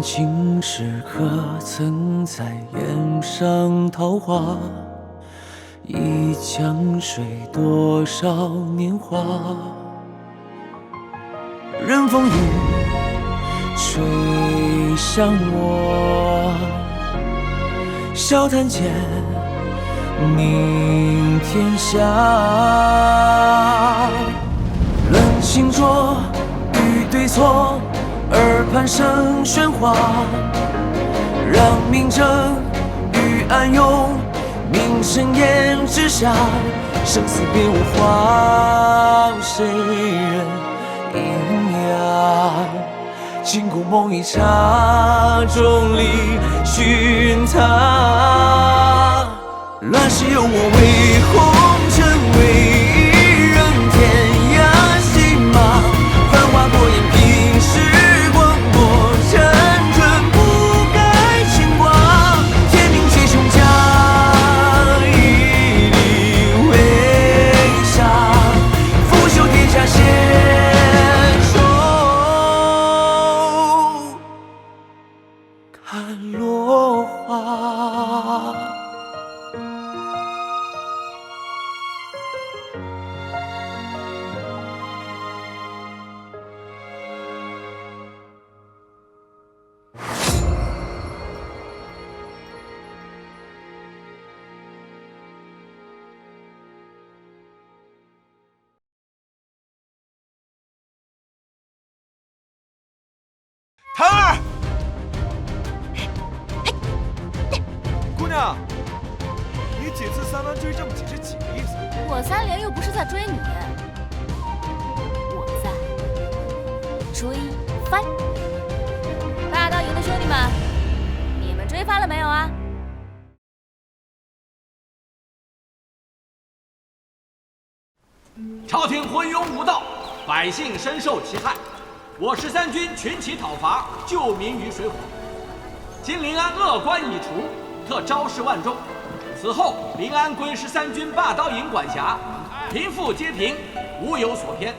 情时可曾在眼上桃花？一江水多少年华？任风雨吹向我，笑谈间宁天下。论清浊与对错，耳畔生喧哗。让明争与暗涌，明尘烟之下，生死别无话，谁人应呀？今古梦一刹，众里寻他。乱世有我为红尘，为一人天涯戏马。繁华过眼，凭时光过沉沦，不改牵挂。天命皆雄家，一粒微霞，拂袖天下闲愁，看落花。谭儿，姑娘，你几次三弯追这么紧是几个意思？我三连又不是在追你，我在追番。大道营的兄弟们，你们追番了没有啊？朝廷昏庸无道，百姓深受其害。我13军群起讨伐，救民于水火。今临安恶官已除，特招示万众。此后临安归13军霸刀营管辖，贫富皆平，无有所偏。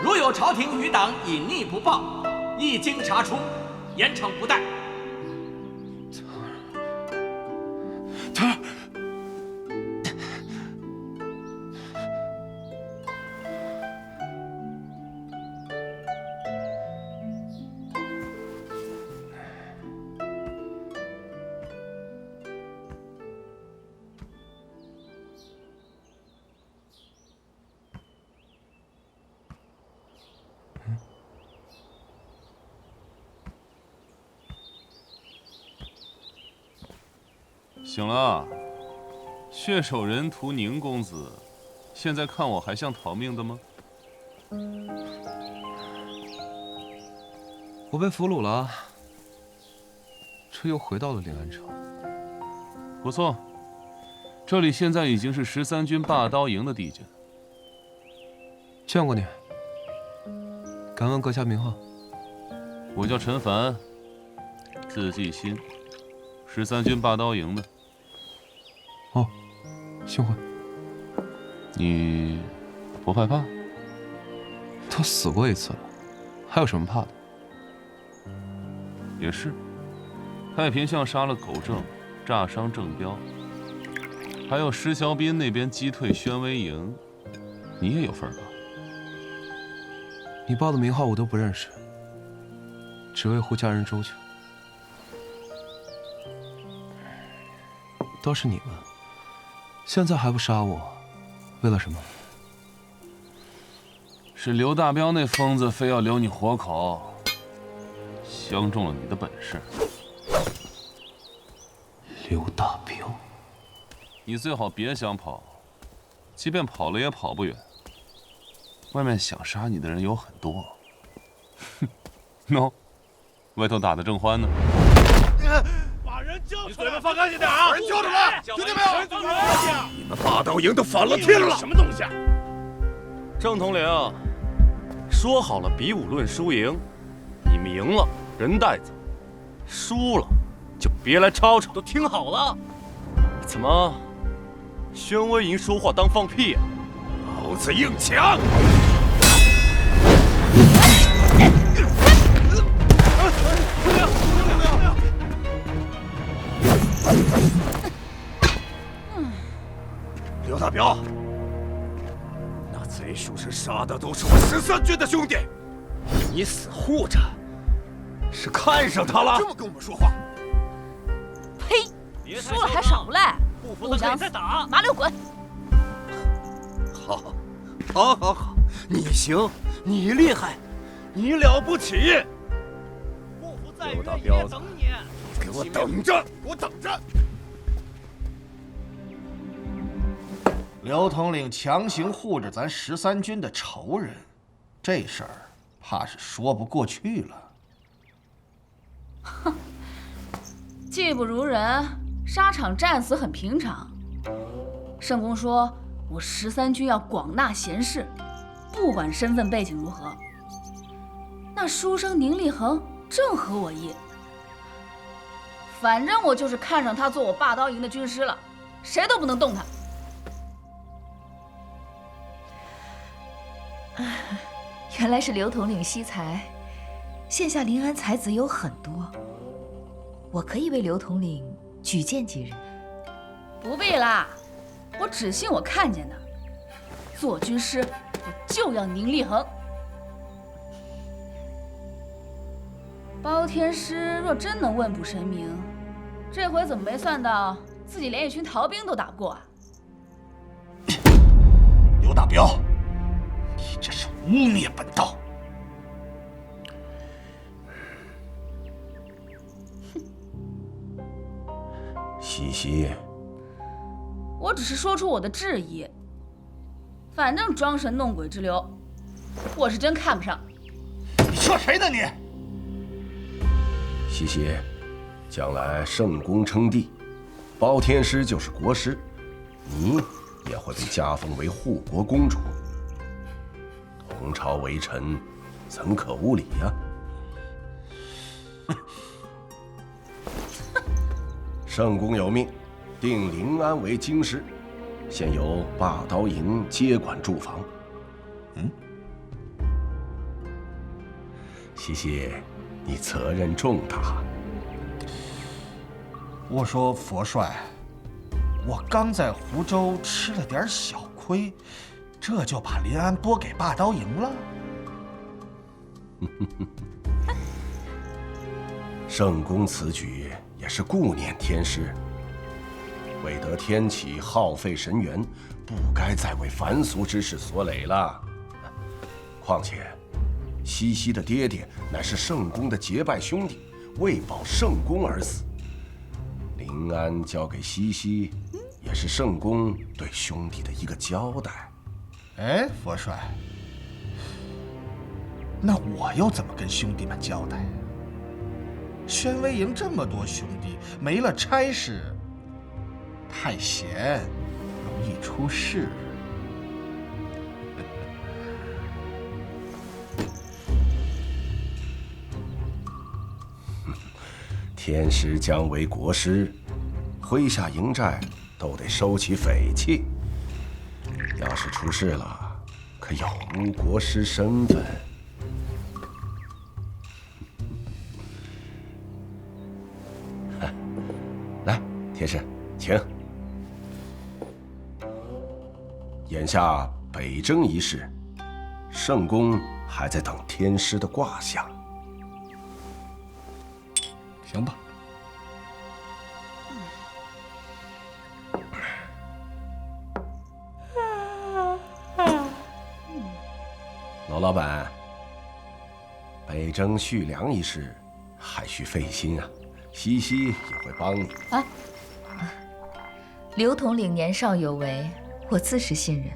如有朝廷余党隐匿不报，一经查出，严惩不贷。谭儿，醒了，血手人屠宁公子，现在看我还像逃命的吗？我被俘虏了，这又回到了临安城。不错，这里现在已经是13军霸刀营的地界。见过你，敢问阁下名号？我叫陈凡，字继新，13军霸刀营的。哦，幸会。你不害怕？都死过一次了，还有什么怕的？也是，太平巷杀了狗正，炸伤郑彪，还有施小斌那边击退宣威营，你也有份吧？你报的名号我都不认识，只为护家人周全。倒是你们，现在还不杀我，为了什么？是刘大彪那疯子非要留你活口，相中了你的本事。刘大彪，你最好别想跑，即便跑了也跑不远。外面想杀你的人有很多。哼，喏，外头打得正欢呢。把人交出来！你嘴巴放干净点啊！把人交出来！听见没有？你们霸刀营都反了天了！什么东西啊？郑统领，说好了比武论输赢，你们赢了人带走，输了就别来吵吵。都听好了，怎么？宣威营说话当放屁啊？老子硬抢！刘大彪，那贼书生杀的都是我13军的兄弟，你死护着，是看上他了？这么跟我们说话？呸！输了还耍无赖，不想再打，麻溜滚！好，你行，你厉害，你了不起！刘大彪子，你给我等着，给我等着！刘统领强行护着咱13军的仇人，这事儿怕是说不过去了。哼，技不如人，沙场战死很平常。圣公说，我13军要广纳贤士，不管身份背景如何。那书生宁立恒正合我意，反正我就是看上他做我霸刀营的军师了，谁都不能动他。原来是刘统领惜才，现下临安才子有很多，我可以为刘统领举荐几人。不必啦，我只信我看见的。做军师，我就要宁立恒。包天师若真能问卜神明，这回怎么没算到自己连一群逃兵都打不过啊？刘大彪，你这是污蔑本道！西西，我只是说出我的质疑。反正装神弄鬼之流，我是真看不上。你说谁呢你？西西，将来圣公称帝，包天师就是国师，你也会被加封为护国公主。同朝为臣，怎可无礼呀？圣公有命，定临安为京师，现由霸刀营接管驻防。西西，你责任重大。我说佛帅，我刚在湖州吃了点小亏，这就把临安拨给霸刀营了？圣公此举也是顾念天师，未得天启耗费神元，不该再为凡俗之事所累了。况且，西西的爹爹乃是圣公的结拜兄弟，为保圣公而死。临安交给西西，也是圣公对兄弟的一个交代。哎，佛帅，那我又怎么跟兄弟们交代？宣威营这么多兄弟，没了差事，太闲，容易出事。天师将为国师，麾下营寨都得收起匪气。要是出事了，可有无国师身份？来，天师，请。眼下北征一事，圣公还在等天师的卦象。行吧。娄老板，北征蓄粮一事还需费心啊，西西也会帮你啊。刘统领年少有为，我自是信任。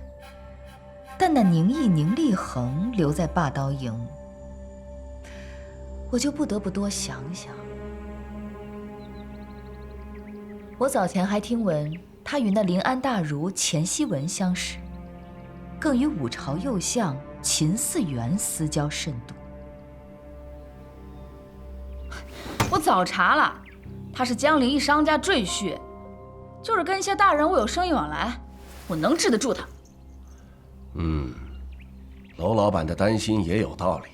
但那宁毅、宁立恒留在霸刀营，我就不得不多想想。我早前还听闻他与那临安大儒钱希文相识，更与五朝右相秦嗣源私交甚笃。我早查了，他是江陵一商家赘婿，就是跟一些大人物有生意往来，我能治得住他。娄老板的担心也有道理。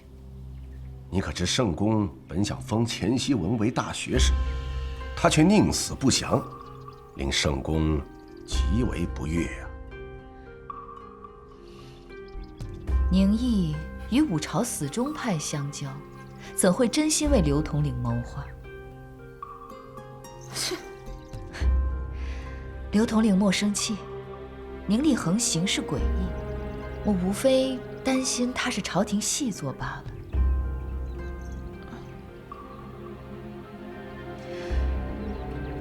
你可知圣公本想封钱希文为大学士，他却宁死不降，令圣公极为不悦啊。宁毅与五朝死忠派相交，怎会真心为刘统领谋划？切！刘统领莫生气，宁厉恒行事诡异，我无非担心他是朝廷细作罢了。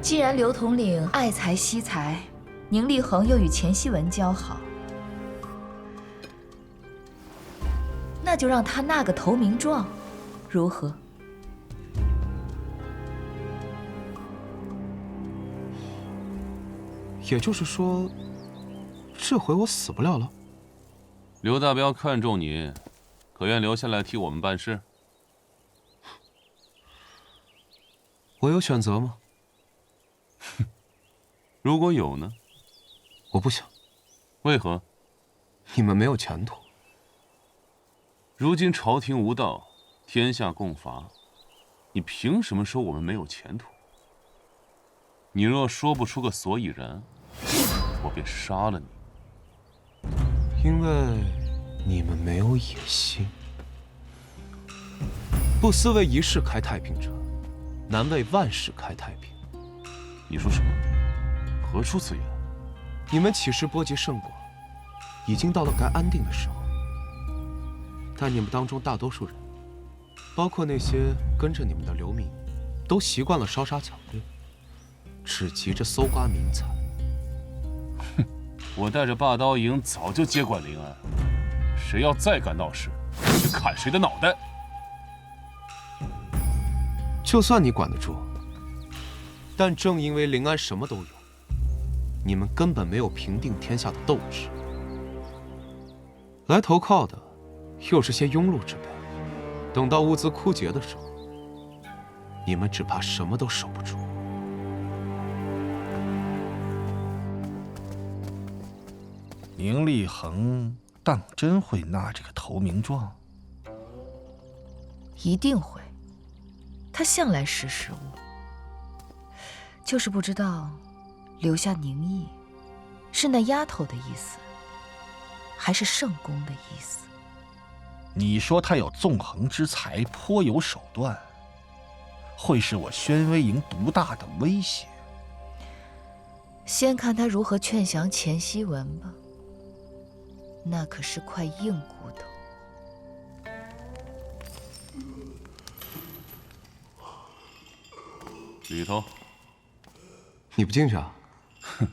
既然刘统领爱才惜才，宁厉恒又与钱希文交好，那就让他纳个投名状，如何？也就是说，这回我死不了了。刘大彪看中你，可愿留下来替我们办事？我有选择吗？如果有呢？我不想。为何？你们没有前途。如今朝廷无道，天下共伐，你凭什么说我们没有前途？你若说不出个所以然，我便杀了你。因为你们没有野心。不思为一世开太平者，难为万世开太平。你说什么？何出此言？你们起誓波及圣果，已经到了该安定的时候。但你们当中大多数人，包括那些跟着你们的流民，都习惯了烧杀抢掠，只急着搜刮民财。哼，我带着霸刀营早就接管临安，谁要再敢闹事，去砍谁的脑袋。就算你管得住，但正因为临安什么都有，你们根本没有平定天下的斗志。来投靠的又是些庸碌之辈，等到物资枯竭的时候，你们只怕什么都守不住。宁厉恒当真会纳这个投名状？一定会，他向来识时务。就是不知道，留下宁毅，是那丫头的意思，还是圣公的意思？你说他有纵横之才，颇有手段，会是我宣威营独大的威胁。先看他如何劝降钱希文吧，那可是块硬骨头。里头，你不进去啊？哼，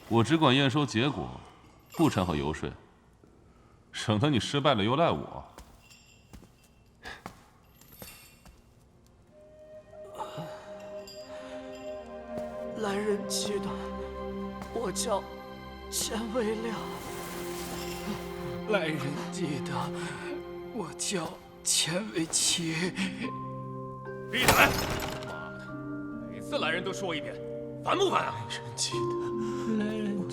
我只管验收结果，不掺和游说，省得你失败了又赖我。来人记得，我叫钱维亮。来人记得，我叫钱维奇。闭嘴！妈的，每次来人都说一遍，烦不烦啊？来人记得，来人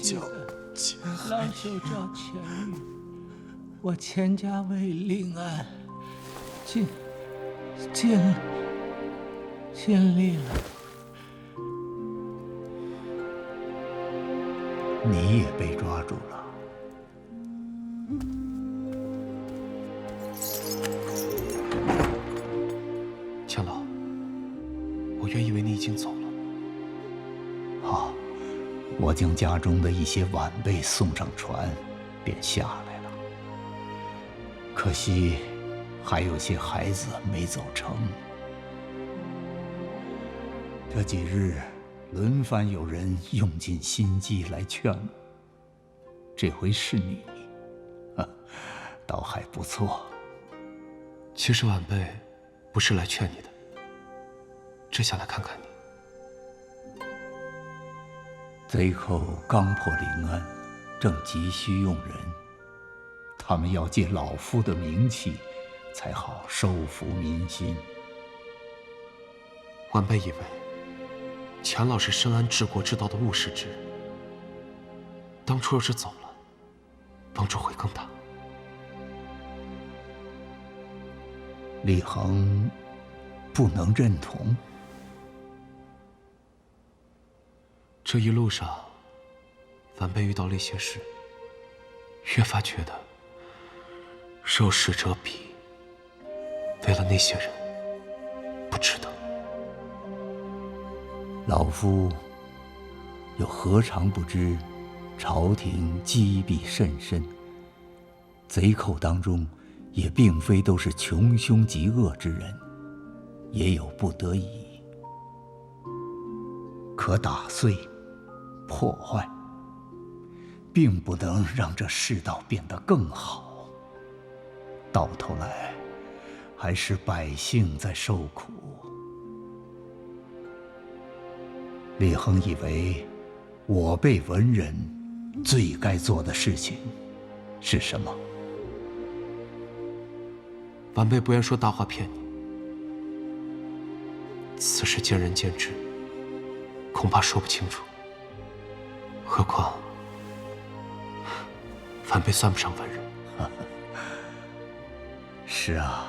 记得，老朽赵钱玉，我钱家为临安，尽力了。你也被抓住了。钱老，我原以为你已经走了。好，我将家中的一些晚辈送上船，便下来了。可惜，还有些孩子没走成。这几日，轮番有人用尽心机来劝我，这回是你，倒还不错。其实晚辈不是来劝你的，只想来看看你。贼寇刚破临安，正急需用人，他们要借老夫的名气，才好收服民心。晚辈以为钱老是深谙治国之道的务实之人，当初要是走了，帮助会更大。李恒不能认同。这一路上，晚辈遇到了一些事，越发觉得受使者彼，为了那些人，不值得。老夫又何尝不知，朝廷积弊甚深，贼寇当中也并非都是穷凶极恶之人，也有不得已。可打碎、破坏，并不能让这世道变得更好。到头来，还是百姓在受苦。李恒以为，我辈文人最该做的事情是什么？晚辈不愿说大话骗你，此事见仁见智，恐怕说不清楚。何况，晚辈算不上文人。是啊，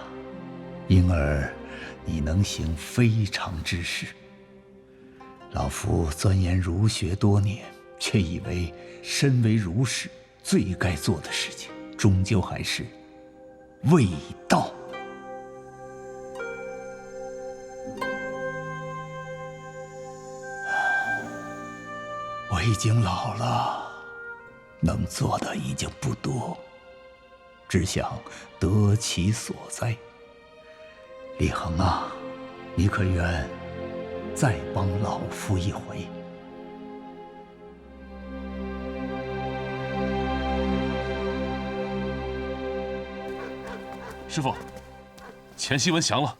因而你能行非常之事。老夫钻研儒学多年，却以为身为儒士最该做的事情，终究还是卫道。我已经老了，能做的已经不多，只想得其所哉。李恒啊，你可愿再帮老夫一回？师傅，钱希文降了。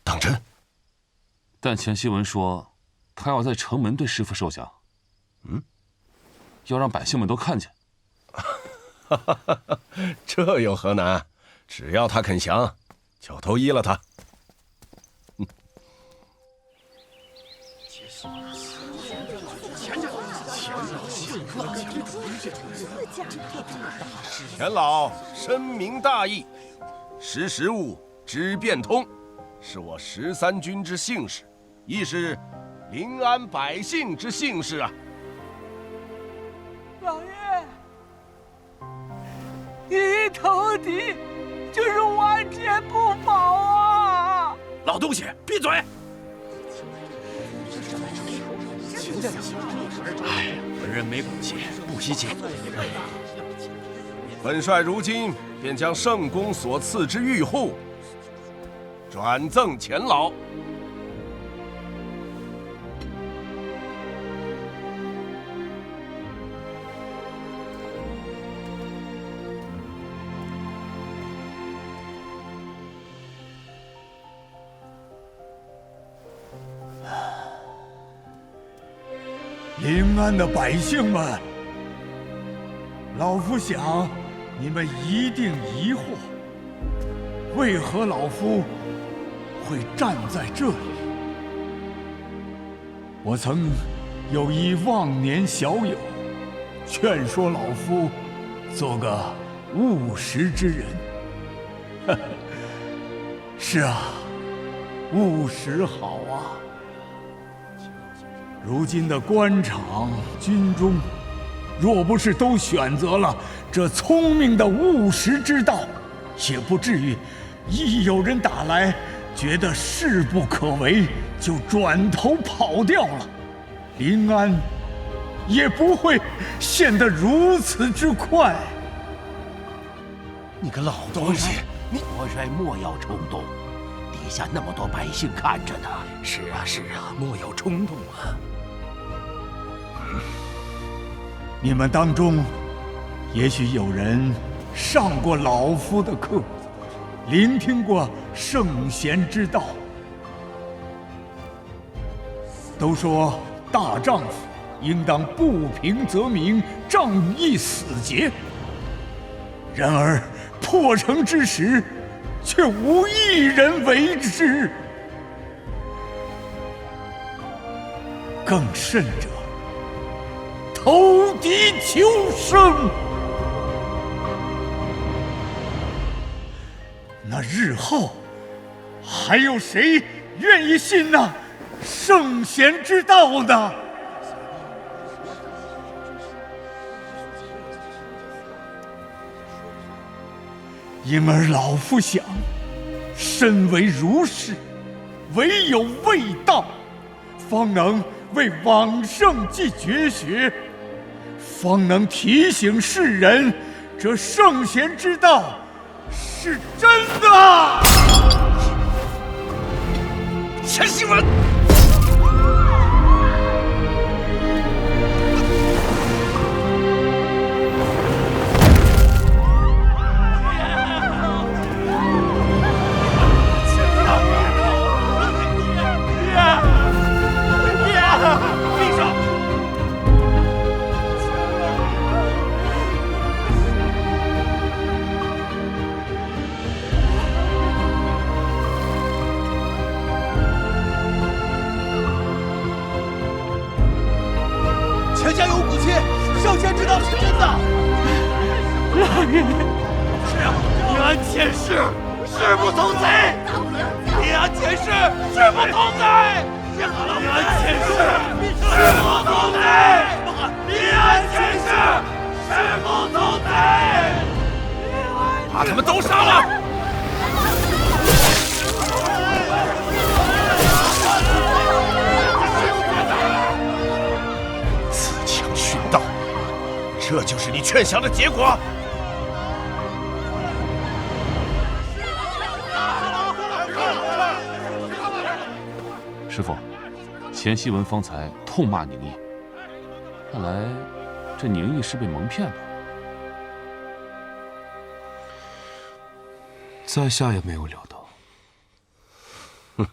当真？但钱希文说，他要在城门对师傅受降。要让百姓们都看见。这有何难？只要他肯降，就都依了他。钱老深明大义，识时务，知变通，是我13军之幸事，亦是临安百姓之幸事啊！老爷，你一投敌就是万劫不保啊！老东西，闭嘴！哎，文人没骨气，不稀奇。本帅如今便将圣公所赐之玉户转赠钱老。临安的百姓们，老夫想你们一定疑惑，为何老夫会站在这里？我曾有一忘年小友，劝说老夫做个务实之人。是啊，务实好啊。如今的官场、军中，若不是都选择了这聪明的务实之道，也不至于一有人打来，觉得势不可为，就转头跑掉了。临安也不会陷得如此之快。你个老东西，国帅莫要冲动，底下那么多百姓看着呢。是啊，是啊，莫要冲动啊。你们当中，也许有人上过老夫的课，聆听过圣贤之道。都说大丈夫应当不平则鸣，仗义死节。然而破城之时，却无一人为之。更甚者，投敌求生，那日后还有谁愿意信那圣贤之道呢？因而老夫想，身为儒士，唯有卫道，方能为往圣继绝学，方能提醒世人，这圣贤之道是真的。钱希文，钱家有骨气，圣贤之道是真的。大人，是啊，临安前世，誓不从贼。临安前世，誓不从贼。临安前世，誓不从贼。临安前世，誓不从贼。把他们都杀了！这就是你劝降的结果。师傅，钱希文方才痛骂宁毅，看来这宁毅是被蒙骗了。在下也没有料到。哼，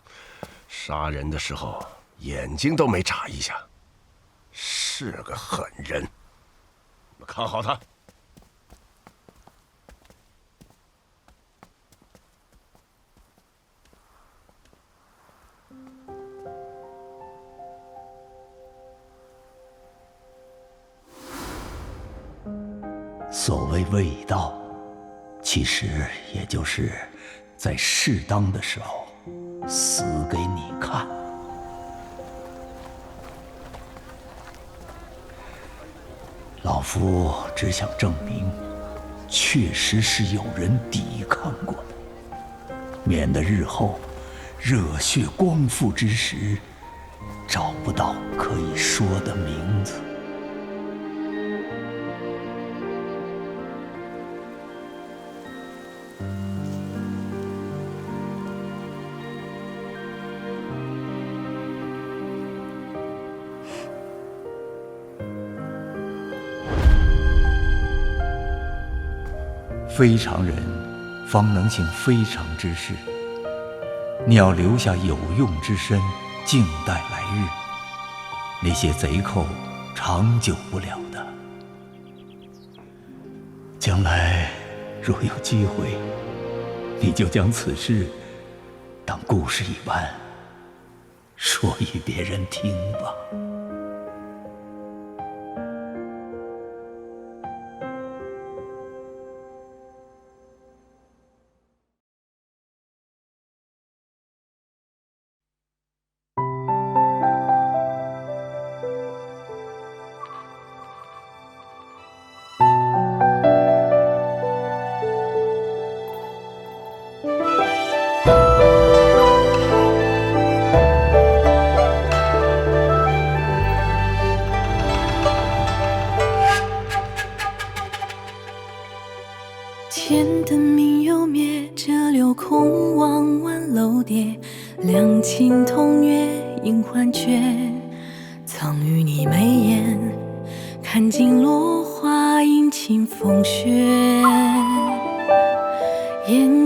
杀人的时候眼睛都没眨一下，是个狠人。看好他。所谓卫道，其实也就是在适当的时候死给你看。老夫只想证明，确实是有人抵抗过的，免得日后热血光复之时，找不到可以说的名字。非常人方能行非常之事，你要留下有用之身，静待来日。那些贼寇长久不了的，将来若有机会，你就将此事当故事一般说与别人听吧。天灯明又灭，这流空望晚楼叠，两情同月映欢绝。藏于你眉眼，看尽落花，映清风雪。烟